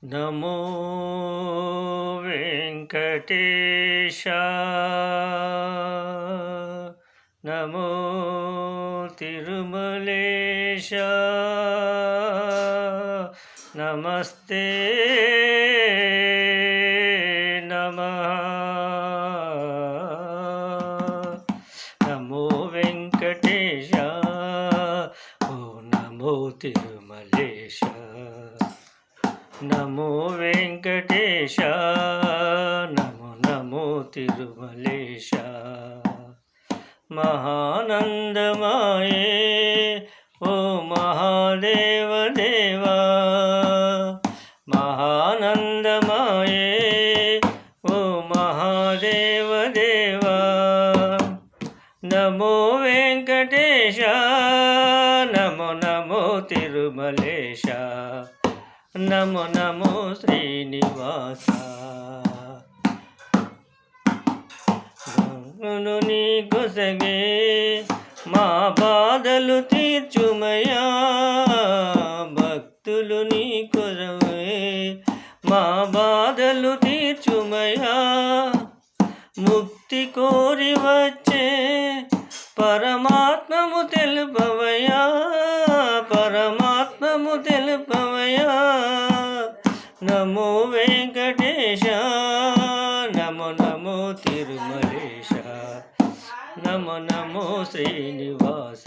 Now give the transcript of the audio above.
నమో వెంకటేశ నమో తిరుమలేశ నమస్తే నమః నమో వెంకటేశ ఓ నమో తిరుమలేశ నమో వెంకటేశ నమో నమో తిరుమలేశ మహానందమాయే ఓ మహాదేవ దేవా మహానందమాయే ఓ మహాదేవ దేవా నమో వెంకటేశ నమో నమో తిరుమలేశ నమో నమో శ్రీనివాస గంగును నీ కొసగే మా బాధలు తీర్చుమయా భక్తులు నీ కొరవే మా బాధలు తీర్చుమయా ముక్తి కోరి వచ్చే పరమాత్మము తెలుపవయా పరమాత్మము తెలుపవయా నమో వెంకటేశ నమో నమో తిరుమలేశ నమో నమో శ్రీనివాస